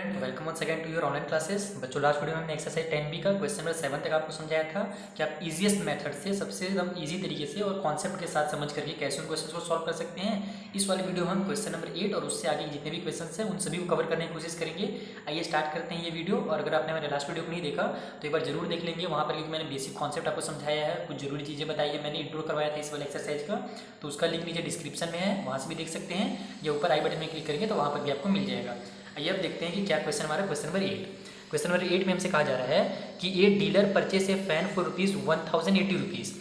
Student, welcome once again to your online classes. बच्चों, last video में हमने exercise 10B का क्वेश्चन नंबर 7 तक आपको समझाया था कि आप इजीएस्ट मेथड से सबसे एकदम इजी तरीके से और कॉन्सेप्ट के साथ समझ करके कैसे उन क्वेश्चन को सॉल्व कर सकते हैं। इस वाले वीडियो में हम क्वेश्चन नंबर 8 और उससे आगे जितने भी क्वेश्चन हैं उन सभी को कवर करने की कोशिश करेंगे। आइए स्टार्ट करते हैं ये वीडियो। और अगर आपने मेरे लास्ट वीडियो को नहीं देखा तो एक बार जरूर देख लेंगे, वहाँ पर क्योंकि मैंने बेसिक कॉन्सेप्ट आपको समझाया है, कुछ जरूरी चीज़ें बताई है, मैंने इंट्रो करवाया था इस वाले एक्सरसाइज का, तो उसका लिंक नीचे डिस्क्रिप्शन में है, वहाँ से भी देख सकते हैं, या ऊपर आई बटन में क्लिक करेंगे तो वहाँ पर भी आपको मिल जाएगा। आइए अब देखते हैं कि क्या क्वेश्चन हमारा क्वेश्चन नंबर 8। क्वेश्चन नंबर 8 में हमसे कहा जा रहा है कि a dealer purchase A fan for rupees 1080 rupees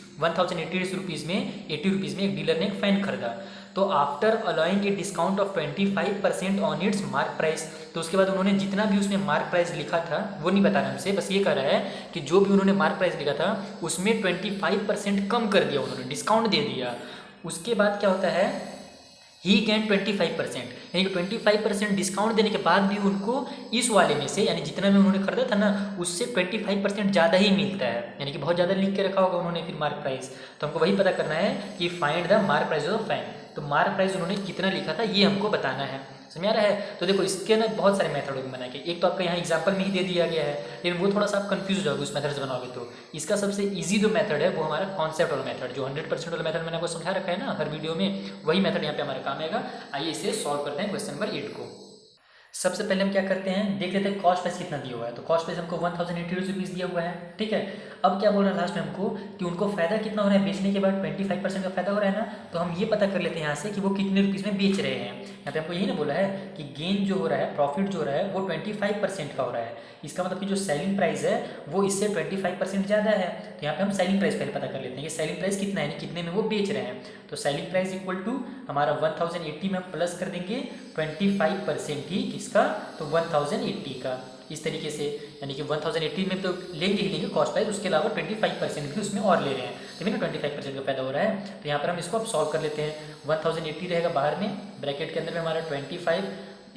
में 80 रुपीज़ में एक डीलर ने एक फ़ैन खरीदा। तो after allowing A discount of 25% on it's mark price, तो उसके बाद उन्होंने जितना भी उसमें मार्क प्राइस लिखा था वो नहीं बता रहा हमसे, बस ये कह रहा है कि जो भी उन्होंने मार्क प्राइस लिखा था उसमें 25% कम कर दिया, उन्होंने डिस्काउंट दे दिया। उसके बाद क्या होता है, ही कैन 25%, यानी कि 25% डिस्काउंट देने के बाद भी उनको इस वाले में से, यानी जितना भी उन्होंने खरीदा था ना, उससे 25% ज़्यादा ही मिलता है, यानी कि बहुत ज़्यादा लिख के रखा होगा उन्होंने फिर मार्क प्राइस। तो हमको वही पता करना है कि find the mark price of fan. तो मार्क प्राइस उन्होंने कितना लिखा था ये हमको बताना है, समझ आ रहा है। तो देखो इसके ना बहुत सारे मेथड होंगे बना के, एक तो आपका यहाँ एग्जांपल में ही दे दिया गया है, लेकिन वो थोड़ा सा आप कंफ्यूज हो जाओगे उस मेथड से बनाओगे। तो इसका सबसे इजी जो मेथड है वो हमारा कॉन्सेप्ट वाला मेथड, जो 100% वाला मेथड मैंने आपको समझा रखा है ना हर वीडियो में, वही मेथड यहाँ पे हमारा काम आएगा। आइए इसे सॉल्व करते हैं क्वेश्चन नंबर 8 को। सबसे पहले हम क्या करते हैं, देख लेते हैं कॉस्ट प्राइस कितना दिया हुआ है। तो कॉस्ट प्राइस हमको 1080 रुपीज़ दिया हुआ है, ठीक है। अब क्या बोल रहा है लास्ट में हमको कि उनको फायदा कितना हो रहा है, बेचने के बाद 25% का फायदा हो रहा है ना। तो हम ये पता कर लेते हैं यहाँ से कि वो कितने रुपीज़ में बेच रहे हैं। यहाँ पे हमको यही ना बोला है कि गेन जो हो रहा है, प्रॉफिट जो हो रहा है वो 25% का हो रहा है। इसका मतलब कि जो सेलिंग प्राइस है वो इससे 25% ज़्यादा है। तो यहाँ पे हम सेलिंग प्राइस पहले पता कर लेते हैं कि सेलिंग प्राइस कितना है, कितने में वो बेच रहे हैं। तो सेलिंग प्राइस इक्वल टू हमारा 1080 में हम प्लस कर देंगे 25% ही किसका, तो 1080 का, इस तरीके से। यानी कि 1080 में तो लेंगे ही लेंगे कॉस्ट प्राइस, उसके अलावा 25% भी उसमें और ले रहे हैं, तभी ना 25% का फायदा हो रहा है। तो यहाँ पर हम इसको अब सॉल्व कर लेते हैं। 1080 रहेगा बाहर में, ब्रैकेट के अंदर में हमारा 25,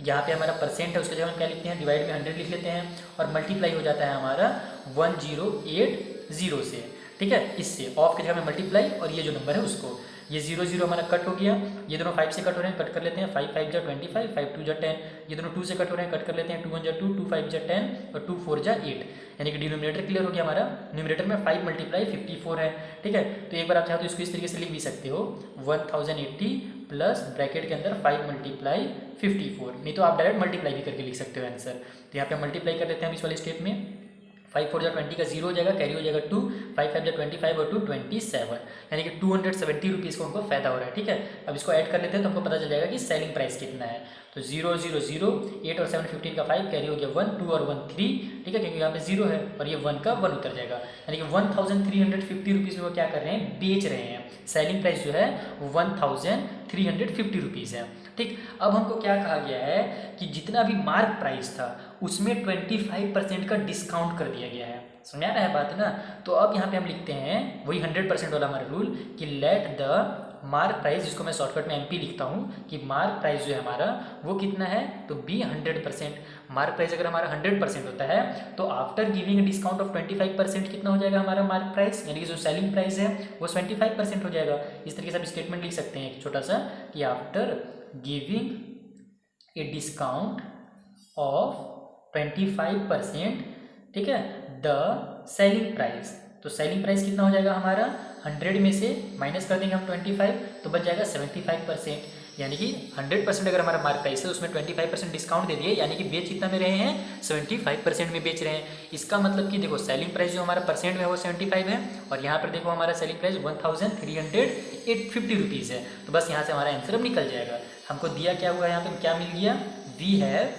यहाँ पे हमारा परसेंट है, उसके जगह हम क्या लिखते हैं, डिवाइड में 100 लिख लेते हैं, और मल्टीप्लाई हो जाता है हमारा 1080 से, ठीक है। इससे ऑफ के जगह में मल्टीप्लाई, और ये जो नंबर है उसको, ये 0 हमारा कट हो गया, ये दोनों 5 से कट हो रहे हैं, कट कर लेते हैं। 5 5 जा 25, 5 2 जा 10, ये दोनों 2 से कट हो रहे हैं, कट कर लेते हैं। 2 1 जा 2, 2 5 जा 10, और 2 4 जा 8, यानी कि डिनोमिनेटर क्लियर हो गया हमारा। न्यूमरेटर में 5 मल्टीप्लाई 54 है, ठीक है। तो एक बार आप चाहो तो इसको इस तरीके से लिख भी सकते हो, 1080 प्लस ब्रैकेट के अंदर 5 मल्टीप्लाई 54, नहीं तो आप डायरेक्ट मल्टीप्लाई भी करके लिख सकते हो आंसर। तो यहाँ पे मल्टीप्लाई कर लेते हैं हम इस वाले स्टेप में। 5 4 जा 20 का 0 हो जाएगा, कैरी हो जाएगा 2, 5 5 जा 25 और 2 27, यानी कि 270 रुपीज़ को उनको फायदा हो रहा है, ठीक है। अब इसको ऐड कर लेते हैं तो हमको पता चल जाएगा कि सेलिंग प्राइस कितना है। तो 0 0 0, 8 और 7 15 का 5, कैरी हो गया 1, 2 और 1 3, ठीक है, क्योंकि यहाँ पे 0 है, और ये 1 का 1 उतर जाएगा, यानी कि 1350 रुपीज़ में वो क्या कर रहे हैं, बेच रहे हैं। सेलिंग प्राइस जो है 1350 रुपीज़ है, ठीक। अब हमको क्या कहा गया है कि जितना भी मार्क प्राइस था उसमें 25% का डिस्काउंट कर दिया गया है, समझ आ रहा है बात ना। तो अब यहाँ पे हम लिखते हैं वही 100% वाला हमारा रूल कि लेट द मार्क प्राइस, जिसको मैं शॉर्टकट में MP लिखता हूँ, कि मार्क प्राइस जो है हमारा वो कितना है, तो बी 100%। मार्क प्राइस अगर हमारा 100% होता है तो आफ्टर गिविंग डिस्काउंट ऑफ 25% कितना हो जाएगा हमारा मार्क प्राइस, यानी कि जो सेलिंग प्राइस है वो 25% हो जाएगा। इस तरीके से आप स्टेटमेंट लिख सकते हैं छोटा सा, कि after giving a discount of 25%, ठीक है, द सेलिंग प्राइस। तो सेलिंग प्राइस कितना हो जाएगा हमारा, 100 में से माइनस कर देंगे हम 25, तो बच जाएगा 75%, यानी कि 100% अगर हमारा मार्क प्राइस है उसमें 25% डिस्काउंट दे दिए, यानी कि बेच कितना में रहे हैं, 75% में बेच रहे हैं। इसका मतलब कि देखो सेलिंग प्राइस जो हमारा परसेंट में है वो 75 है, और यहाँ पर देखो हमारा सेलिंग प्राइस 1350 रुपीज़ है। तो बस यहाँ से हमारा आंसर अब निकल जाएगा। हमको दिया क्या हुआ, यहाँ पर क्या मिल गया, we have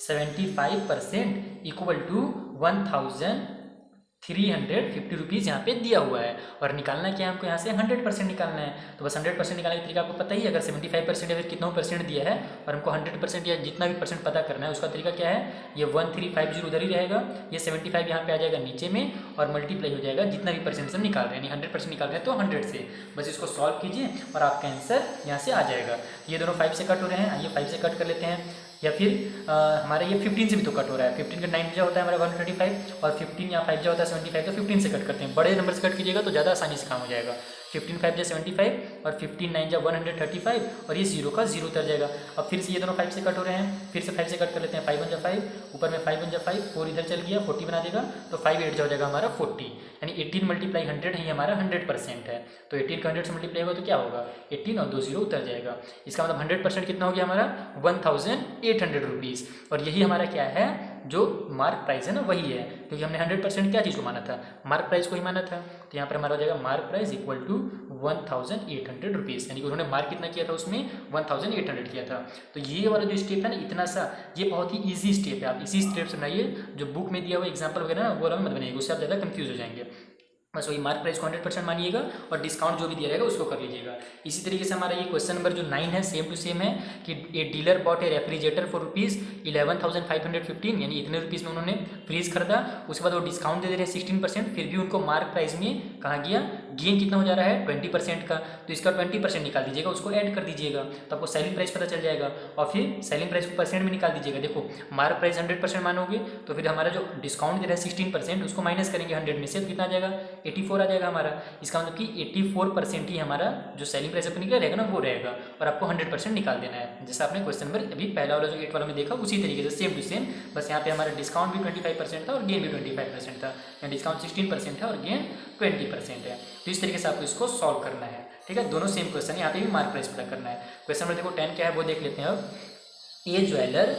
75% equal to 1350 rupees यहाँ पे दिया हुआ है, और निकालना क्या है हमको, यहाँ से 100% निकालना है। तो बस 100% निकालने का तरीका आपको पता ही है, अगर 75% है फिर कितना परसेंट दिया है, और हमको 100% या जितना भी परसेंट पता करना है उसका तरीका क्या है, ये 1350 उधर ही रहेगा, ये 75 यहाँ पे आ जाएगा नीचे में, और मल्टीप्लाई हो जाएगा जितना भी परसेंट से निकाल रहे हैं, 100% निकाल रहे हैं तो 100 से। बस इसको सॉल्व कीजिए और आपका आंसर यहाँ से आ जाएगा। ये दोनों 5 से कट हो रहे हैं, आइए 5 से कट कर लेते हैं। या फिर हमारा ये 15 से भी तो कट हो रहा है। 15 का 9 जा होता है हमारा 135 और 15 या 5 जा होता है 75, तो 15 से कट करते हैं। बड़े नंबर से कट कीजिएगा तो ज़्यादा आसानी से काम हो जाएगा। 15 5 जा 75 और 15 9 जा 135 और ये 0 का 0 उतर जाएगा। अब फिर से ये दोनों 5 से कट हो रहे हैं, फिर से 5 से कट कर लेते हैं। 5 1 जा 5, ऊपर में 5 1 जा 5, 4 इधर चल गया 40 बना देगा, तो 5 8 जा हो जाएगा हमारा 40, यानी 18 मल्टीप्लाई 100 है, ये हमारा 100% है। तो 18 का 100 से मल्टीप्लाई होगा तो क्या होगा, 18 और 2 0 उतर जाएगा। इसका मतलब 100% कितना हो गया हमारा 1800 रुपीज़। और यही हमारा क्या है, जो मार्क प्राइस है ना वही है, क्योंकि हमने 100% क्या चीज़ को माना था, मार्क प्राइस को ही माना था। तो यहाँ पर हमारा हो जाएगा mark price equal to 1800 rupees, यानी कि उन्होंने मार्क कितना किया था उसमें 1800 किया था। तो ये वाला जो स्टेप है ना, इतना सा ये बहुत ही ईजी स्टेप है। आप इसी स्टेप से बनाइए, जो बुक में दिया हुआ एग्जाम्पल वगैरह ना वो वाला मत बनाइएगा, उससे आप ज़्यादा कंफ्यूज हो जाएंगे। बस वही मार्क प्राइस को 100% मानिएगा और डिस्काउंट जो भी दिया रहेगा उसको कर लीजिएगा। इसी तरीके से हमारा ये क्वेश्चन नंबर जो 9 है सेम टू सेम है कि a dealer bot A refrigerator for ₹11,515, यानी इतने रुपीज़ में उन्होंने फ्रीज खरीदा। उसके बाद वो डिस्काउंट दे रहे हैं 16%, फिर भी उनको मार्क प्राइस में कहाँ गया, गेन कितना हो जा रहा है 20% का। तो इसका 20% निकाल दीजिएगा, उसको ऐड कर दीजिएगा तो आपको सेलिंग प्राइस पता चल जाएगा। और फिर सेलिंग प्राइस को परसेंट में निकाल दीजिएगा। देखो मार्क प्राइस 100% मानोगे तो फिर हमारा जो डिस्काउंट दे रहा है 16%, उसको माइनस करेंगे 100 में से, तो कितना आ जाएगा 84 आ जाएगा हमारा। इसका मतलब कि 84% ही हमारा जो सेलिंग प्राइस अपनी क्या रहेगा ना वो रहेगा, और आपको 100% निकाल देना है। जैसा आपने क्वेश्चन नंबर अभी पहला वाला जो 8 वाला में देखा उसी तरीके से सेम टू सेम, बस यहाँ पे हमारा डिस्काउंट भी 25% था और गेन भी 25% था। यहाँ डिस्काउंट 16% है और गेन 20% है। तो इस तरीके से आपको इसको सॉल्व करना है, ठीक है। दोनों सेम क्वेश्चन है, यहाँ पे भी मार्क प्राइस पता करना है। क्वेश्चन नंबर देखो 10 क्या है वो देख लेते हैं अब। A jeweller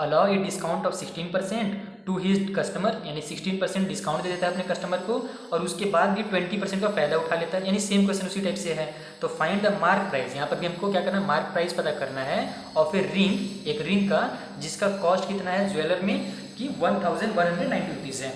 allow a discount of 16% to his customer, यानी 16% डिस्काउंट दे देता है अपने कस्टमर को और उसके बाद भी 20% का फायदा उठा लेता है, यानी सेम क्वेश्चन उसी टाइप से है। तो फाइंड द मार्क प्राइस, यहाँ पर भी हमको क्या करना है, मार्क प्राइस पता करना है। और फिर रिंग, एक रिंग का जिसका कॉस्ट कितना है ज्वेलर में कि 1190 रुपीज़ है।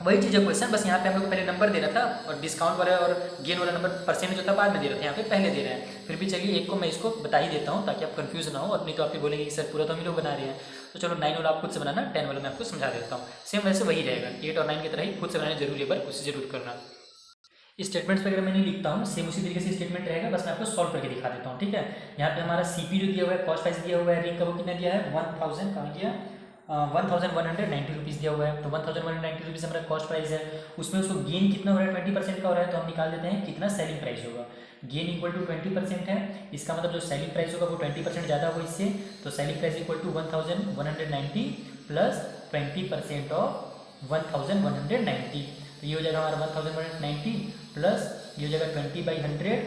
वही चीज़ है क्वेश्चन, बस यहाँ पे हम लोग को पहले नंबर दे रहा था और डिस्काउंट वाला और गेन वाला नंबर परसेंट जो था बाद में दे रहे थे, यहाँ पे पहले दे रहे हैं। फिर भी चलिए एक को मैं इसको बता ही देता हूँ ताकि आप कंफ्यूज ना हो, और नहीं तो आप भी बोलेंगे कि सर पूरा तो हम ही लोग बना रहे हैं। तो चलो 9 वाला आप खुद से बनाना, 10 वाला मैं आपको समझा देता हूँ। सेम वैसे वही रहेगा, 8 और 9 की तरह ही खुद से बनाना जरूरी है, पर उसे जरूर करना। स्टेटमेंट्स वगैरह मैं नहीं लिखता हूँ, सेम उसी तरीके से स्टेटमेंट रहेगा, बस मैं आपको सॉल्व करके दिखा देता हूँ, ठीक है। यहाँ पे हमारा सीपी जो दिया हुआ है, कॉस्ट प्राइस दिया हुआ है, रिंग का वो कितना दिया है 1000, कहाँ गया 1190 रुपीज़ दिया हुआ है। तो 1190 रुपीज़ हमारा कॉस्ट प्राइस है, उसमें उसको गेन कितना हो रहा है 20% का हो रहा है, तो हम निकाल देते हैं कितना सेलिंग प्राइस होगा। गेन इक्वल टू 20% है, इसका मतलब जो सेलिंग प्राइस होगा वो 20% ज़्यादा हो इससे, तो selling price equal to 1190 plus 20% of 1190, तो ये हो जाएगा हमारा 1190 प्लस ये हो जाएगा 20/100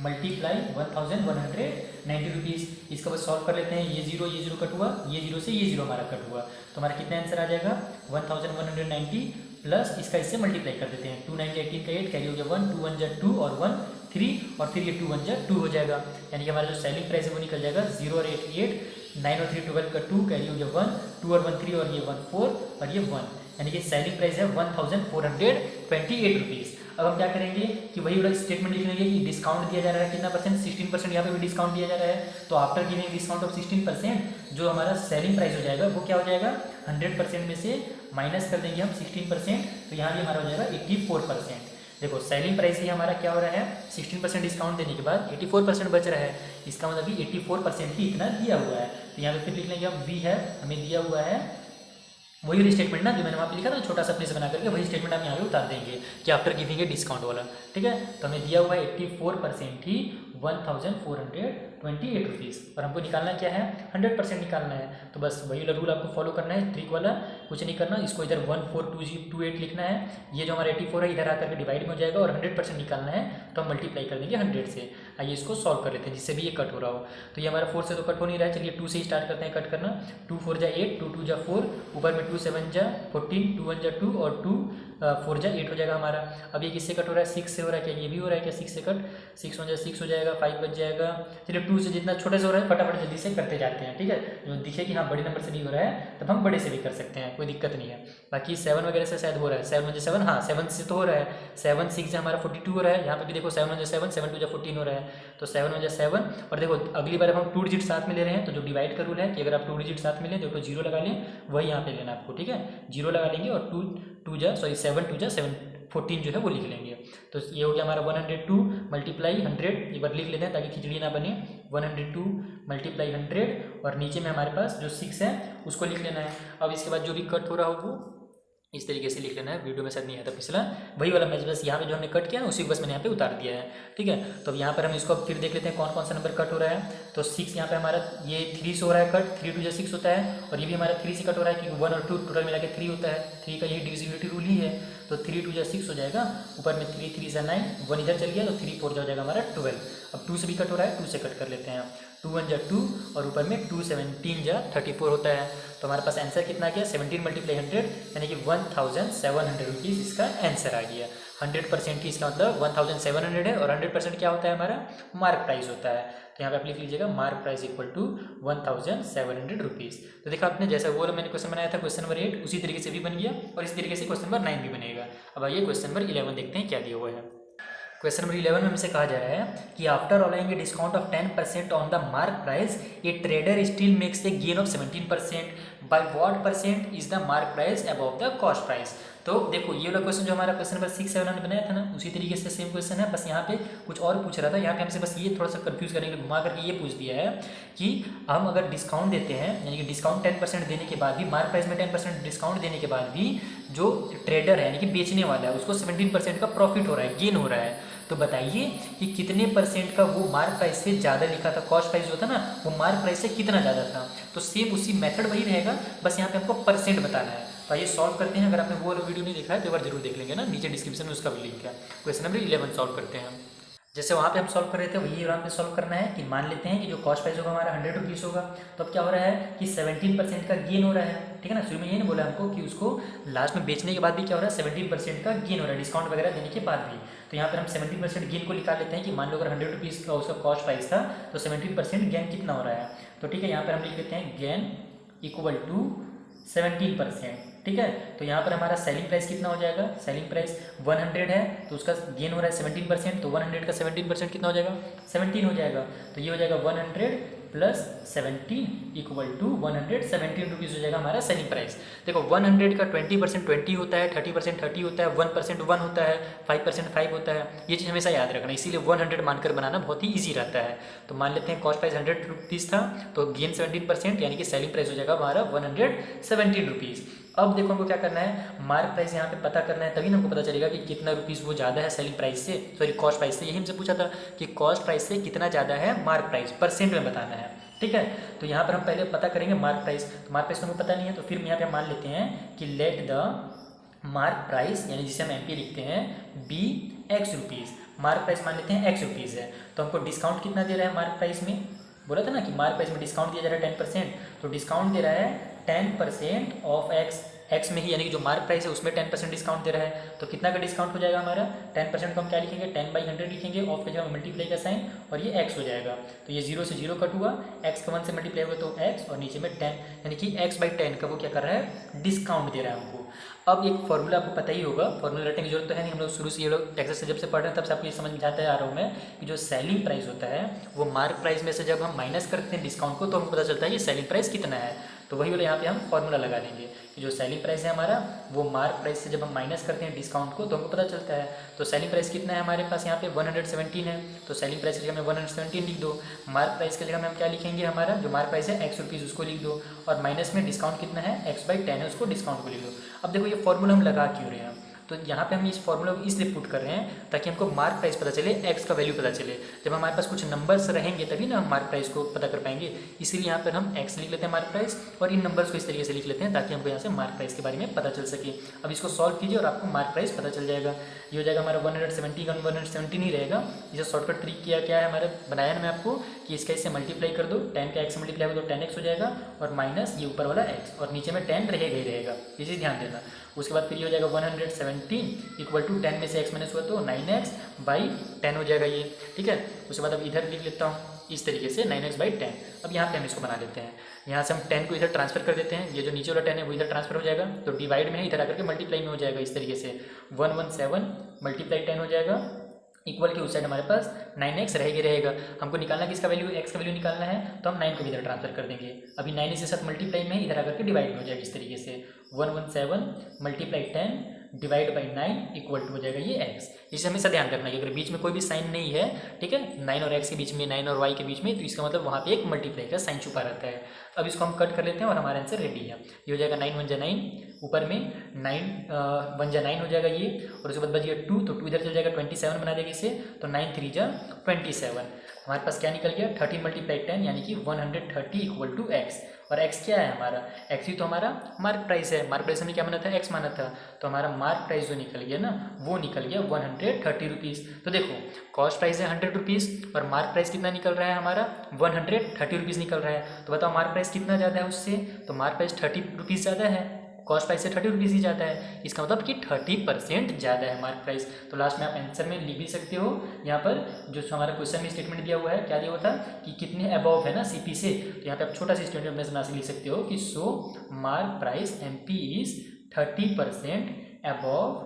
मल्टीप्लाई 1190 रुपीज़। इसका बस सॉल्व कर लेते हैं, ये जीरो कट हुआ, ये जीरो से ये जीरो हमारा कट हुआ, तो हमारा कितना आंसर आ जाएगा 1190 प्लस इसका इससे मल्टीप्लाई कर देते हैं, 2 9 18 का 8 कैरी हो गया 1, 2 1 जा 2 और 1 3 और फिर ये 2 1 जा 2 हो जाएगा, यानी कि हमारा जो सेलिंग प्राइस है वो निकल जाएगा 0 और 8 8, 9 और 3 12 का 2 कैरी हो गया 1, 2 और 1 3 और ये 1 4 और ये 1, यानी कि सेलिंग प्राइस है 1428 रुपीज़। अब हम क्या करेंगे कि वही वाला स्टेटमेंट लिख लेंगे कि डिस्काउंट दिया जा रहा है कितना परसेंट, 16%, यहाँ पे भी डिस्काउंट दिया जा रहा है। तो आफ्टर गिविंग डिस्काउंट ऑफ 16% जो हमारा सेलिंग प्राइस हो जाएगा वो क्या हो जाएगा 100% में से माइनस कर देंगे हम 16%, तो यहाँ भी हमारा हो जाएगा 84%। देखो सेलिंग प्राइस ही हमारा क्या हो रहा है 16% डिस्काउंट देने के बाद 84% बच रहा है, इसका मतलब 84% ही इतना दिया हुआ है। तो यहाँ पे फिर लिख लेंगे हम वी है, हमें दिया हुआ है वही वाली स्टेटमेंट ना जो मैंने वहाँ पे लिखा था छोटा सा अपने से बना करके, वही स्टेटमेंट आप यहाँ पे उतार देंगे कि आफ्टर गिविंग ए डिस्काउंट वाला, ठीक है। तो हमें दिया हुआ है 84% ही 1428 रुपीज़, और हमको निकालना क्या है 100% निकालना है। तो बस वही वाला रूल आपको फॉलो करना है, ट्रिक वाला, कुछ नहीं करना। इसको इधर 1428 लिखना है, ये जो हमारा 84 है इधर आकर के डिवाइड में हो जाएगा, और 100% निकालना है तो हम मल्टीप्लाई कर देंगे 100 से। आइए इसको सॉल्व कर लेते हैं जिससे भी ये कट हो रहा हो। तो ये हमारा 4 से तो कट हो नहीं रहा है, चलिए 2 से ही स्टार्ट करते हैं कट करना। 2 4 जा 8, 2 2 जा 4, ऊपर में 2 7 जा 14, 2 1 जा 2 और 2 4 जा 8 हो जाएगा हमारा। अब ये किससे कट हो रहा है 6 से हो रहा है, क्या ये भी हो रहा है क्या 6 से कट, 6 1 जा 6 हो जाएगा, 5 बच जाएगा। चलिए 2 से जितना छोटे से हो रहा है फटाफट जल्दी से करते जाते हैं, ठीक है। जो दिखे कि हाँ बड़े नंबर से भी हो रहा है तब हम बड़े से भी कर सकते हैं, कोई दिक्कत नहीं है। बाकी 7 वगैरह से शायद हो रहा है, 7 1 जा 7, हाँ 7 से तो हो रहा है, 7 6 जा हमारा 42 हो रहा है। यहाँ पे भी देखो 7 1 जा 7, 7 2 जा 14 हो रहा है, तो 7 1 जा 7। और देखो अगली बार हम 2 डिजिट साथ में ले रहे हैं तो जो डिवाइड का रूल है कि अगर आप 2 डिजिट साथ में लें तो 0 लगा लें, वही यहाँ पे लेना आपको, ठीक है। 0 लगा लेंगे और 7 2 जा 7 14 जो है वो लिख लेंगे। तो ये हो गया हमारा 102 मल्टीप्लाई 100, एक बार लिख लेते हैं ताकि खिचड़ी ना बने। 102 मल्टीप्लाई 100 और नीचे में हमारे पास जो 6 है उसको लिख लेना है। अब इसके बाद जो भी कट हो रहा हो वो इस तरीके से लिख लेना है। वीडियो में शायद नहीं आया था पिछला, वही वाला मैच बस यहाँ पे जो हमने कट किया ना उसी को बस मैंने यहाँ पे उतार दिया है, ठीक है। तो अब यहाँ पर हम इसको फिर देख लेते हैं कौन कौन सा नंबर कट हो रहा है। तो 6 यहाँ पे हमारा ये 3 से हो रहा है कट, 3 2 6 होता है, और ये भी हमारा 3 से कट हो रहा है क्योंकि 1 और 2 टोटल मिला के 3 होता है। 3 का यही डिविजिबिलिटी रूल ही है, तो 3 2 6 हो जाएगा, ऊपर में 3 3 9, 1 इधर चल गया तो 3 4 जाएगा हमारा 12। अब 2 से भी कट हो रहा है, 2 से कट कर लेते हैं, 2 1 2 और ऊपर में 2 17 34 होता है। तो हमारे पास आंसर कितना आ गया 17 मल्टीप्लाई 100 यानी कि 1700 रुपीज़ इसका आंसर आ गया। 100% की इसका मतलब 1700 है, और 100% क्या होता है हमारा मार्क प्राइस होता है। तो यहाँ पे आप लिख लीजिएगा mark price equal to 1700 rupees. तो देखा आपने जैसा वो मैंने क्वेश्चन बनाया था क्वेश्चन नंबर 8 उसी तरीके से भी बन गया, और इसी तरीके से क्वेश्चन नंबर 9 भी बनेगा। अब आइए क्वेश्चन नंबर 11 देखते हैं क्या दिया हुआ है। क्वेश्चन नंबर 11 में हमसे कहा जा रहा है कि after allowing A discount of 10% on the mark price A trader still makes a gain of 17%, by what percent is the mark price above the cost price. तो देखो ये वाला क्वेश्चन जो हमारा क्वेश्चन नंबर 6 7 हमने बनाया था ना उसी तरीके से सेम क्वेश्चन है, बस यहाँ पे कुछ और पूछ रहा था। यहाँ पे हमसे बस ये थोड़ा सा कंफ्यूज करने के लिए घुमा करके ये पूछ दिया है कि हम अगर डिस्काउंट देते हैं यानी कि डिस्काउंट 10% देने के बाद भी, मार्क प्राइस में 10% डिस्काउंट देने के बाद भी जो ट्रेडर है यानी कि बेचने वाला है उसको 17% का प्रॉफिट हो रहा है, गेन हो रहा है। तो बताइए कि कितने परसेंट का वो मार्क प्राइस से ज़्यादा लिखा था, कॉस्ट प्राइस जो था ना वो मार्क प्राइस से कितना ज़्यादा था। तो सेम उसी मेथड वही रहेगा, बस यहाँ पे हमको परसेंट बताना है। तो आइए सॉल्व करते हैं। अगर आपने वो वीडियो नहीं देखा है तो एक बार जरूर देख लेंगे ना, नीचे डिस्क्रिप्शन में उसका भी लिंक है। क्वेश्चन नंबर 11 सॉल्व करते हैं। जैसे वहाँ पे हम सॉल्व कर रहे थे वही यहाँ पे सॉल्व करना है कि मान लेते हैं कि जो कॉस्ट प्राइस होगा हमारा 100 रुपीज़ होगा, तो अब क्या हो रहा है कि 17% का गेन हो रहा है, ठीक है ना। शुरू में ये नहीं बोला हमको कि उसको लास्ट में बेचने के बाद भी क्या हो रहा है 17% का गेन हो रहा है डिस्काउंट वगैरह देने के बाद भी। तो यहाँ पर हम 17% गेन को निकाल लेते हैं कि मान लो अगर 100 रुपीज़ का उसका कॉस्ट प्राइस था तो 17% गेन कितना हो रहा है। तो ठीक है यहाँ पर हम लिख लेते हैं गेन इक्वल टू 17%, ठीक है। तो यहाँ पर हमारा सेलिंग प्राइस कितना हो जाएगा, सेलिंग प्राइस 100 है तो उसका गेन हो रहा है 17%, तो 100 का 17% कितना हो जाएगा 17 हो जाएगा। तो ये हो जाएगा 100 प्लस 17 इक्वल टू 117 रुपीज़ हो जाएगा हमारा सेलिंग प्राइस। देखो 100 का 20% 20 होता है, 30% 30 होता है, 1% 1 होता है, 5% 5 होता है। ये चीज़ हमेशा याद रखना, इसीलिए 100 मानकर बनाना बहुत ही ईजी रहता है। तो मान लेते हैं कॉस्ट प्राइस 100 रुपीज़ था तो गेन 17% यानी कि सेलिंग प्राइस हो जाएगा हमारा 117 रुपीज़। अब देखो हमको क्या करना है, मार्क प्राइस यहाँ पे पता करना है, तभी ना हमको पता चलेगा कि कितना रुपीज़ वो ज़्यादा है सेलिंग प्राइस से, सॉरी कॉस्ट प्राइस से। यही हमसे पूछा था कि कॉस्ट प्राइस से कितना ज़्यादा है मार्क प्राइस, परसेंट में बताना है, ठीक है। तो यहाँ पर हम पहले पता करेंगे मार्क प्राइस। तो मार्क प्राइस तो हमको पता नहीं है, तो फिर यहाँ पे मान लेते हैं कि लेट द मार्क प्राइस यानी जिसे हम MP लिखते हैं B X rupees. Mark price मान लेते हैं X रुपीज़ है, तो हमको डिस्काउंट कितना दे रहा है मार्क प्राइस में, बोला था ना कि मार्क प्राइस में डिस्काउंट दिया जा रहा है 10%, तो डिस्काउंट दे रहा है 10% ऑफ एक्स में ही, यानी कि जो मार्क प्राइस है उसमें 10% डिस्काउंट दे रहा है। तो कितना का डिस्काउंट हो जाएगा हमारा 10% को हम क्या लिखेंगे 10/100 लिखेंगे, ऑफ के जगह मल्टीप्लाई का साइन और ये x हो जाएगा। तो ये 0 से 0 कट हुआ, x का 1 से मल्टीप्लाई हुआ तो x और नीचे में 10 यानी कि x/10 का वो क्या कर रहा है डिस्काउंट दे रहा है हमको। अब एक फॉर्मूला आपको पता ही होगा, फॉर्मूला रटने की जरूरत तो है नहीं, हम लोग शुरू से ये लोग एक्सेस से जब से पढ़ रहे हैं तब से आपको ये समझ जाता आ रहा हूँ मैं कि जो सेलिंग प्राइस होता है वो मार्क प्राइस में से जब हम माइनस करते हैं डिस्काउंट को तो हमको पता चलता है कि सेलिंग प्राइस कितना है। तो वही वाला यहाँ पे हम फॉर्मूला लगा देंगे कि जो सेलिंग प्राइस है हमारा वो मार्क प्राइस से जब हम माइनस करते हैं डिस्काउंट को तो हमको पता चलता है। तो सेलिंग प्राइस कितना है हमारे पास यहाँ पे 117 है, तो सेलिंग प्राइस की जगह में 117 लिख दो, मार्क प्राइस की जगह में हम क्या लिखेंगे हमारा जो मार्क प्राइस है X रुपीज़ उसको लिख दो, और माइनस में डिस्काउंट कितना है x/10 है उसको डिस्काउंट को लिख दो। अब देखो ये फॉर्मूला हम लगा क्यों रहे हैं, तो यहाँ पे हम इस फॉर्मूला को इसलिए पुट कर रहे हैं ताकि हमको मार्क प्राइस पता चले, एक्स का वैल्यू पता चले। जब हमारे पास कुछ नंबर्स रहेंगे तभी ना हम मार्क प्राइस को पता कर पाएंगे, इसीलिए यहाँ पर हम एक्स लिख लेते हैं मार्क प्राइस और इन नंबर्स को इस तरीके से लिख लेते हैं ताकि हमको यहाँ से मार्क प्राइस के बारे में पता चल सके। अब इसको सॉल्व कीजिए और आपको मार्क प्राइस पता चल जाएगा। ये हो जाएगा हमारा 170 का 117 ही रहेगा। इसे शॉर्टकट ट्रिक किया क्या है हमारे बनाया ना मैं आपको कि इसका इससे मल्टीप्लाई कर दो, 10 का x से मल्टीप्लाई हो तो 10x हो जाएगा और माइनस ये ऊपर वाला x और नीचे में 10 रहेगा ही रहेगा, ये चीज़ ध्यान देना। उसके बाद फिर ये हो जाएगा 117 इक्वल टू 10 में से x माइनस हुआ तो 9x/10 हो जाएगा ये, ठीक है। उसके बाद अब इधर लिख लेता हूँ इस तरीके से 9x/10। अब यहाँ पे हम इसको बना लेते हैं, यहाँ से हम 10 को इधर ट्रांसफर कर देते हैं, ये जो नीचे वाला 10 है वो इधर ट्रांसफर हो जाएगा, तो डिवाइड में है इधर आकर के मल्टीप्लाई में हो जाएगा इस तरीके से 117 मल्टीप्लाई 10 हो जाएगा इक्वल के उस साइड हमारे पास 9x रहेगा। हमको निकालना किसका वैल्यू, x का वैल्यू निकालना है, तो हम 9 को भी इधर ट्रांसफर कर देंगे। अभी 9 इसके साथ मल्टीप्लाई में इधर आकर के डिवाइड में हो जाएगा इस तरीके से 117 multiply 10 divide by 9 equal to हो जाएगा ये x। इसे हमेशा ध्यान रखना कि अगर बीच में कोई भी साइन नहीं है, ठीक है, 9 और x के बीच में, 9 और y के बीच में, तो इसका मतलब वहाँ पे एक मल्टीप्लाई का साइन छुपा रहता है। अब इसको हम कट कर लेते हैं और हमारा आंसर रेडी है। ये हो जाएगा 9 1 जा 9, ऊपर में 9 1 जा 9 हो जाएगा ये, और उसके बाद बच गया 2, तो 2 इधर चल जाएगा, 27 बना देगा इसे, तो 9 3 जा 27। हमारे पास क्या निकल गया, 13 × 10 यानी कि 130 इक्वल टू x। और x क्या है हमारा, x ही तो हमारा मार्क प्राइस है। मार्क प्राइस हमने क्या माना था, x माना था, तो हमारा मार्क प्राइस जो निकल गया ना, वो निकल गया 130 रुपीज़। तो देखो कॉस्ट प्राइस है 100 रुपीज़ और मार्क प्राइस कितना निकल रहा है हमारा, 130 रुपीज़ निकल रहा है। तो बताओ मार्क प्राइस कितना ज़्यादा है उससे, तो मार्क प्राइस 30 रुपीज़ ज़्यादा है, कॉस्ट प्राइस से 30 रुपीज़ ही ज़्यादा है। इसका मतलब कि 30% ज़्यादा है मार्क प्राइस। तो लास्ट में आप आंसर में लिख भी सकते हो, यहाँ पर जो हमारा क्वेश्चन में स्टेटमेंट दिया हुआ है, क्या दिया हुआ था कि कितने अबव है ना सीपी से, तो यहाँ पे आप छोटा सा स्टेटमेंट में बना से लिख सकते हो कि so mark price MP is 30% above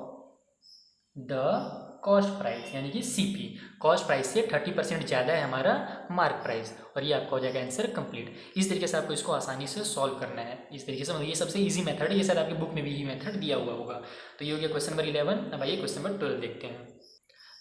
the cost price, यानी कि सीपी कॉस्ट प्राइस से 30% ज़्यादा है हमारा मार्क प्राइस। और ये आपका हो जाएगा आंसर कंप्लीट। इस तरीके से आपको इसको आसानी से सॉल्व करना है। इस तरीके से मतलब ये सबसे इजी मेथड है, ये शायद आपकी बुक में भी ये मेथड दिया हुआ होगा। तो ये हो गया क्वेश्चन नंबर 11। अब आइए क्वेश्चन नंबर 12 देखते हैं।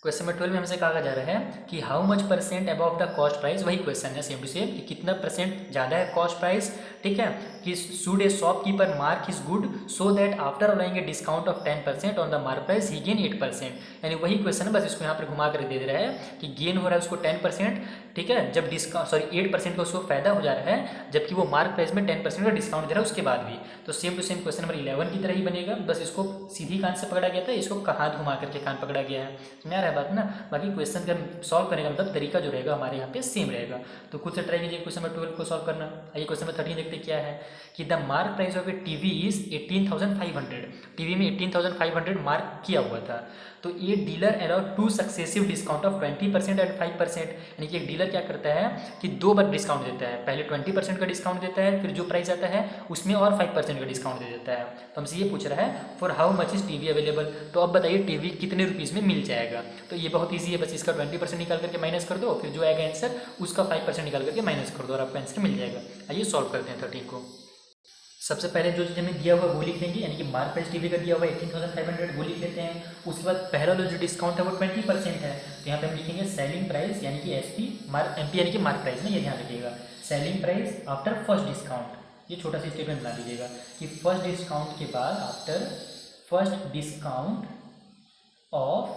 क्वेश्चन नंबर 12 में हमसे कहा जा रहा है कि how much % above the cost price, वही क्वेश्चन है सेम टू सेम कि कितना % ज़्यादा है कॉस्ट प्राइस, ठीक है, कि should A shopkeeper mark his good so that after allowing A discount of 10% on the mark price he gain 8%। यानी वही क्वेश्चन है, बस इसको यहाँ पर घुमा कर दे रहा है कि गेन हो रहा है उसको 10%, ठीक है, जब डिस्काउंट 8% का उसको फायदा हो जा रहा है, जबकि वो मार्क प्राइस में 10% का डिस्काउंट दे रहा है उसके बाद भी। तो same to same question number 11 की तरह ही बनेगा, बस इसको सीधी कान से पकड़ा गया था, इसको हाथ घुमा करके कान पकड़ा गया है। समझ आ रहा है बात ना। बाकी क्वेश्चन का सॉल्व करने का मतलब तरीका जो रहेगा हमारे यहाँ पे सेम रहेगा। तो खुद से ट्राई कीजिए क्वेश्चन नंबर 12 को सॉल्व करना। आइए क्वेश्चन नंबर 13 देखते क्या है कि the mark price of A TV is 18,500। TV में 18,500 मार्क किया हुआ था। तो ये dealer allow 2 successive discount of 20% and 5%। यानी कि एक डीलर क्या करता है कि 2 बार डिस्काउंट देता है, पहले 20% का डिस्काउंट देता है, फिर जो प्राइस आता है उसमें और 5% का डिस्काउंट दे देता है। तो हमसे ये पूछ रहा है for how much is TV available. तो अब बताइए टीवी कितने रुपीज़ में मिल जाएगा। तो ये बहुत ईजी है, बस इसका 20% निकाल करके माइनस कर दो, फिर जो आएगा आंसर उसका 5% निकाल करके माइनस कर दो और आपका आंसर मिल जाएगा। आइए सॉल्व करते हैं 13 को। सबसे पहले जो चीज़ हमें दिया हुआ है वो लिख लेंगे, यानी कि मार्क प्राइस टीवी का दिया हुआ है 18,500, वो लिख लेते हैं। उसके बाद पहला जो डिस्काउंट है वो 20% है, तो यहाँ पे हम लिखेंगे सेलिंग प्राइस यानी कि एसपी, मार्क एमपी यानी कि मार्क प्राइस ना, ये ध्यान रखिएगा। Selling price after first discount, ये छोटा सा स्टेटमेंट बना दीजिएगा कि फर्स्ट डिस्काउंट के बाद आफ्टर फर्स्ट डिस्काउंट ऑफ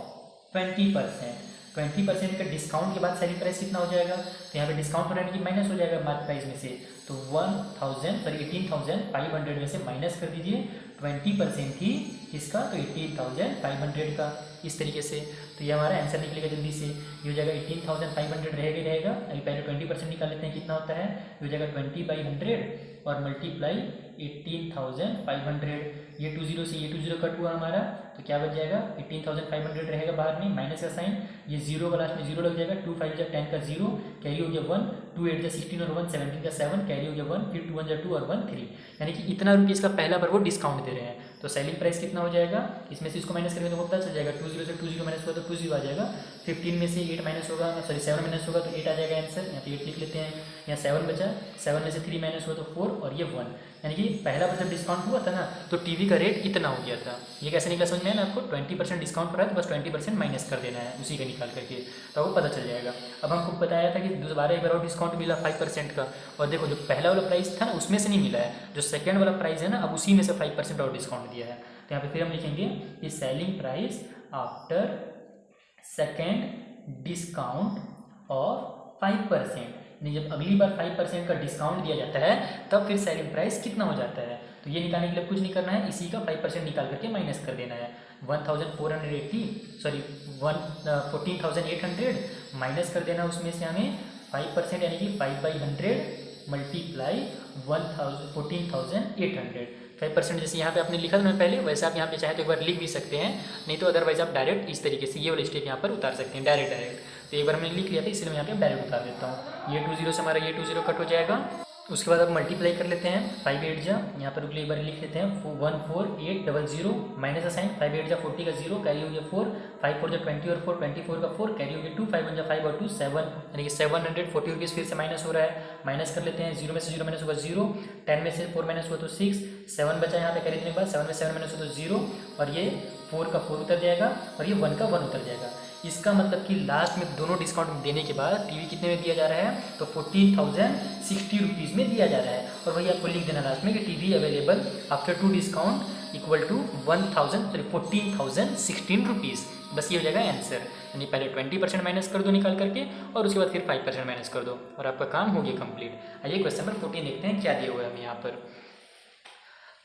20% का डिस्काउंट के बाद सेलिंग प्राइस कितना हो जाएगा। तो यहाँ पे डिस्काउंट हो रहा है कि माइनस हो जाएगा मार्क प्राइस में से, तो 18,500 में से माइनस कर दीजिए 20% ही इसका, तो 18,500 का, इस तरीके से। तो ये हमारा आंसर निकलेगा जल्दी से। ये हो जाएगा 18,500 रहेगा। अभी पहले 20% निकाल लेते हैं कितना होता है। ये हो जाएगा 20/100 और मल्टीप्लाई 18,500। ये 20 से ये 20 कट हुआ हमारा, तो क्या बच जाएगा 18,500 रहेगा बाहर में, माइनस का साइन, ये 0 का लास्ट में 0 लग जाएगा। 2 5 जा 10 का 0, कैरी हो गया 1, 2 8 जा 16 और 1 17 का 7, कैरी हो गया 1, फिर 2 1 जा 2 और 1 3। यानी कि इतना रुपीज़ का पहला बार वो डिस्काउंट दे रहे हैं। तो सेलिंग प्राइस कितना हो जाएगा, इसमें से इसको माइनस करेंगे तो वो पता चल जाएगा। 20 से 20 माइनस हुआ तो 20 आ जाएगा। 15 में से 8 माइनस होगा, सॉरी 7 माइनस होगा तो 8 आ जाएगा आंसर। यहाँ पे 8 लिख लेते हैं। यहाँ 7 बचा, 7 में से 3 माइनस हुआ तो 4 और ये 1। यानी कि पहला बार जब डिस्काउंट हुआ था ना, तो टीवी का रेट इतना हो गया था। ये कैसे निकला समझ में है ना आपको। 20% डिस्काउंट हो रहा है तो बस 20% माइनस कर देना है उसी का निकाल करके, तो आपको पता चल जाएगा। अब हमको बताया था कि दोबारा एक बार और डिस्काउंट मिला 5% का, और देखो जो पहला वाला प्राइस था ना उसमें से नहीं मिला है, जो सेकेंड वाला प्राइस है ना अब उसी में से 5% और डिस्काउंट दिया है। तो यहाँ पे फिर हम लिखेंगे कि selling price after second discount of 5%। जब अगली बार 5% का डिस्काउंट दिया जाता है तब फिर सेलिंग प्राइस कितना हो जाता है। तो ये निकालने के लिए कुछ नहीं करना है, इसी का 5% निकाल करके माइनस कर देना है। 14,800 माइनस कर देना उसमें से हमें 5% यानी कि 5/100 मल्टीप्लाई 14,800। 5% जैसे यहाँ पे आपने लिखा था ना पहले, वैसे आप यहाँ पे चाहे तो एक बार लिख भी सकते हैं, नहीं तो अदरवाइज आप डायरेक्ट इस तरीके से ये वाला स्टेप यहाँ पर उतार सकते हैं डायरेक्ट। तो एक बार मैंने लिख लिया था इसलिए मैं यहाँ पे डायरेक्ट उतार देता हूँ। ये 20 से हमारा ये 20 कट हो जाएगा, उसके बाद आप मल्टीप्लाई कर लेते हैं, 5 8 जा, यहाँ पर एक बार लिख लेते हैं 14800 माइनस का साइन, 5 8 जा 40 का 0, कैरी हो गया 4, 5 4 जा 20 और 4 24 का 4, कैरी हो गया 2, 5 1 जा 5 और 2 7, यानी कि 740 रुपीज़ फिर से माइनस हो रहा है। माइनस कर लेते हैं, 0 में से 0 माइनस होगा 0, 10 में से 4 माइनस हुआ तो 6, 7 बचा यहाँ पे कैरी देने के बाद, 7 में 7 माइनस हुआ तो 0, और ये 4 का 4 उतर जाएगा और ये 1 का 1 उतर जाएगा। इसका मतलब कि लास्ट में दोनों डिस्काउंट देने के बाद टीवी कितने में दिया जा रहा है, तो 14,060 रुपीज़ में दिया जा रहा है। और वही आपको लिख देना लास्ट में कि TV available after 2 discount equal to 14,016 rupees. बस ये हो जाएगा आंसर, यानी पहले 20% माइनस कर दो निकाल करके और उसके बाद फिर 5% माइनस कर दो और आपका काम हो गया कंप्लीट। आइए क्वेश्चन नंबर 14 देखते हैं क्या दिया हुआ है हमें यहाँ पर।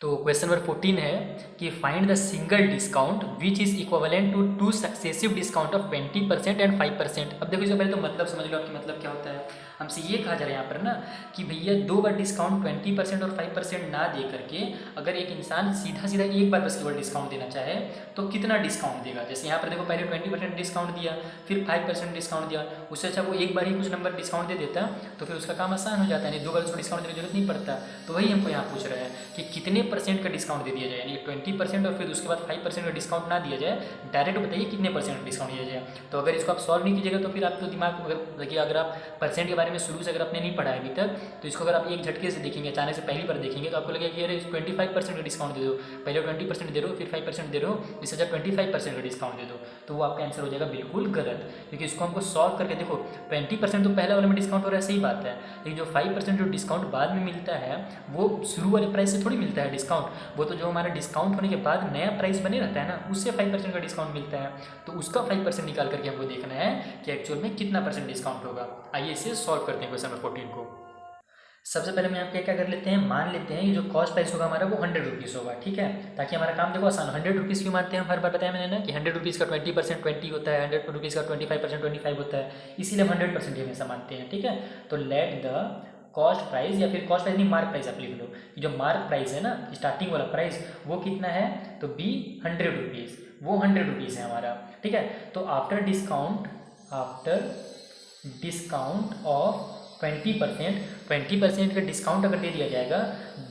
तो क्वेश्चन नंबर 14 है कि find the single discount which is equivalent to 2 successive discount of 20% and 5%। अब देखो इससे पहले तो मतलब समझ लो आपकी मतलब क्या होता है। हमसे ये कहा जा रहा है यहाँ पर ना कि भैया 2 बार डिस्काउंट 20% और 5% ना दे करके अगर एक इंसान सीधा सीधा एक बार बस केवल डिस्काउंट देना चाहे तो कितना डिस्काउंट देगा। जैसे यहाँ पर देखो पहले 20% डिस्काउंट दिया, फिर 5% डिस्काउंट दिया, उससे अच्छा वो एक बार ही कुछ नंबर डिस्काउंट दे देता तो फिर उसका काम आसान हो जाता है, नहीं 2 बार उसको डिस्काउंट देने की जरूरत नहीं पड़ता। तो वही हमको यहाँ पूछ रहा है कि कितने परसेंट का डिस्काउंट दे दिया जाए, यानी 20% और फिर उसके बाद 5% का डिस्काउंट ना दिया जाए, डायरेक्ट बताइए कितने परसेंट का डिस्काउंट दिया जाए। तो अगर इसको आप सॉल्व नहीं कीजिएगा तो फिर आप तो दिमाग अगर देखिए, अगर आप परसेंट के बारे में शुरू से अगर आपने नहीं पढ़ा है अभी तक तो इसको अगर आप एक झटके से देखेंगे, अचानक से पहली बार देखेंगे तो आपको लगेगा कि अरे 25% का डिस्काउंट दे दो, पहले 20% दे दो फिर 5% दे दो, इससे अच्छा 25% का डिस्काउंट दे दो, तो वो आपका आंसर हो जाएगा बिल्कुल गलत। क्योंकि इसको हमको सॉल्व करके देखो 20% तो पहले वाले में डिस्काउंट हो रहा है, सही बात है, लेकिन जो 5% जो डिस्काउंट बाद में मिलता है वो शुरू वाले प्राइस से थोड़ी मिलता है डिस्काउंट, वो तो जो हमारा डिस्काउंट होने के बाद नया प्राइस बने रहता है ना, उससे 5% का डिस्काउंट मिलता है। तो उसका 5% निकाल करके हमको देखना है कि एक्चुअल में कितना परसेंट डिस्काउंट होगा। आइए इसे सॉल्व करते हैं क्वेश्चन नंबर 14 को। सबसे पहले हम यहाँ पे क्या कर लेते हैं, मान लेते हैं कि जो कॉस्ट प्राइस होगा हमारा वो 100 रुपीज़ होगा, ठीक है, ताकि हमारा काम देखो आसान। 100 रुपीज़ क्यों मानते हैं हम, हर बार बताया मैंने ना कि 100 रुपीज़ का 20% 20 होता है, 100 रुपीज़ का 25% 25 होता है, इसीलिए हम 100% ही हमेशा मानते हैं, ठीक है। तो लेट द कॉस्ट प्राइस, या फिर कॉस्ट प्राइस नहीं मार्क प्राइस आप लिख लो, जो मार्क प्राइस है ना स्टार्टिंग वाला प्राइस वो कितना है, तो बी 100 रुपीज़, वो 100 रुपीज़ है हमारा, ठीक है। तो आफ्टर डिस्काउंट ऑफ 20% का डिस्काउंट अगर दे दिया जाएगा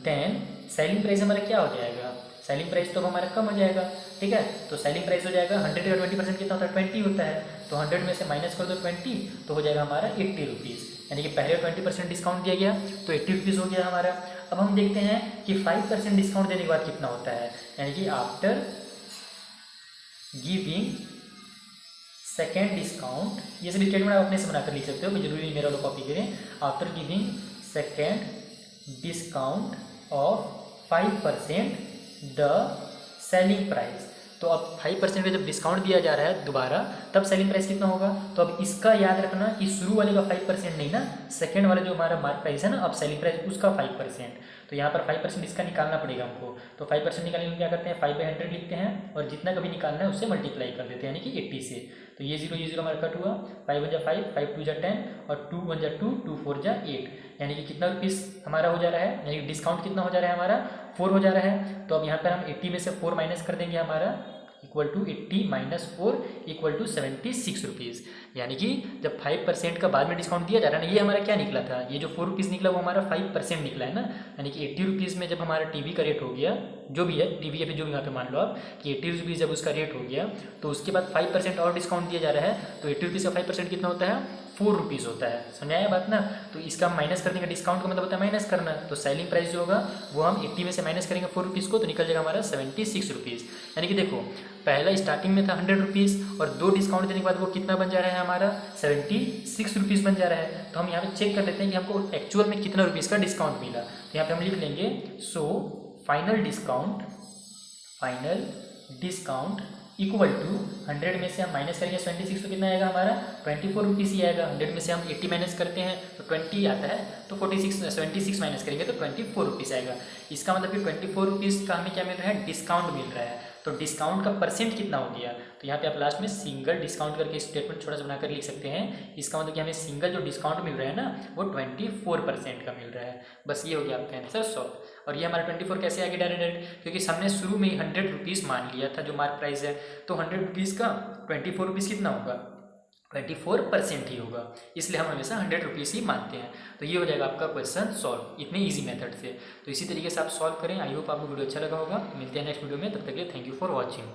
देन सेलिंग प्राइस हमारा क्या हो जाएगा, सेलिंग प्राइस तो हमारा कम हो जाएगा, ठीक है। तो सेलिंग प्राइस हो जाएगा 100 का 20% कितना होता है, 20 होता है, तो 100 में से माइनस कर दो 20 तो हो जाएगा हमारा 80 रुपीज़, यानी कि पहले 20% डिस्काउंट दिया गया तो 80 रुपीज़ हो गया हमारा। अब हम देखते हैं कि 5% डिस्काउंट देने के बाद कितना होता है, यानी कि आफ्टर गिविंग सेकेंड डिस्काउंट, ये सभी स्टेटमेंट आप अपने से बनाकर लिख सकते हो, कोई जरूरी नहीं मेरा लोग कॉपी करें। After giving second discount of 5% the selling price, तो अब 5% का जब डिस्काउंट दिया जा रहा है दोबारा तब सेलिंग प्राइस कितना होगा। तो अब इसका याद रखना कि शुरू वाले का 5% नहीं ना, सेकंड वाला जो हमारा मार्क प्राइस है ना, अब सेलिंग प्राइस उसका 5%, तो यहाँ पर 5% इसका निकालना पड़ेगा हमको। तो 5% निकालने के लिए क्या करते हैं, 5/100 लिखते हैं और जितना कभी निकालना है उससे मल्टीप्लाई कर देते हैं, यानी कि 80 से। तो ये 0 हमारा कट हुआ, 5 1 जा 5, 5 2 जा 10 और 2 1 जा 2, 2 4 जा 8, यानी कि कितना रुपीज़ हमारा हो जा रहा है, यानी कि डिस्काउंट कितना हो जा रहा है हमारा 4 हो जा रहा है। तो अब यहाँ पर हम 80 में से 4 माइनस कर देंगे, हमारा equal to 80 minus 4 equal to 76 rupees, यानी कि जब 5% का बाद में डिस्काउंट दिया जा रहा है ना, ये हमारा क्या निकला था, ये जो 4 रुपीज़ निकला वो हमारा 5% निकला है ना, यानी कि 80 रुपीज़ में जब हमारा टीवी का रेट हो गया, जो भी है टीवी या फिर जो भी यहाँ पे मान लो आप कि 80 रुपीज़ जब उसका रेट हो गया तो उसके बाद 5% और डिस्काउंट दिया जा रहा है, तो 80 रुपीज़ का 5% कितना होता है, 4 रुपीज़ होता है, समझाया बात ना। तो इसका माइनस करने का डिस्काउंट का मतलब होता है माइनस करना, तो सेलिंग प्राइस जो होगा वो हम 80 में से माइनस करेंगे 4 रुपीज़ को, तो निकल जाएगा हमारा 76 रुपीज़। यानी कि देखो पहला स्टार्टिंग में था 100 रुपीज़ और 2 डिस्काउंट देने के बाद वो कितना बन जा रहा है हमारा 76 रुपीज़ बन जा रहा है। तो हम यहाँ पे चेक कर लेते हैं कि हमको एक्चुअल में कितना रुपीज़ का डिस्काउंट मिला। तो यहाँ पे हम लिख लेंगे so final discount equal to 100 में से हम माइनस करेंगे 76 तो कितना आएगा हमारा 24 रुपीज़ ही आएगा। 100 में से हम 80 माइनस करते हैं तो 20 आता है, तो 76 माइनस करेंगे तो 24 रुपीज़ आएगा। इसका मतलब कि 24 रुपीज़ का हमें क्या मिल रहा है, डिस्काउंट मिल रहा है। तो डिस्काउंट का परसेंट कितना हो गया, तो यहाँ पे आप लास्ट में सिंगल डिस्काउंट करके स्टेटमेंट छोटा सा बनाकर लिख सकते हैं। इसका मतलब कि हमें सिंगल जो डिस्काउंट मिल रहा है ना वो 24% का मिल रहा है। बस ये हो गया आपका आंसर सॉल्व। और ये हमारा 24 कैसे आ गया डायरेक्ट, क्योंकि हमने शुरू में ही 100 रुपीज़ मान लिया था जो मार्क प्राइस है, तो 100 रुपीज़ का 24 रुपीज़ कितना होगा 24% ही होगा, इसलिए हम हमेशा 100 रुपीज़ ही मानते हैं। तो ये हो जाएगा आपका क्वेश्चन सॉल्व इतने इजी मेथड से। तो इसी तरीके से आप सॉल्व करें। आई होप आपको वीडियो अच्छा लगा होगा। मिलते हैं नेक्स्ट वीडियो में, तब तक के लिए थैंक यू फॉर वॉचिंग।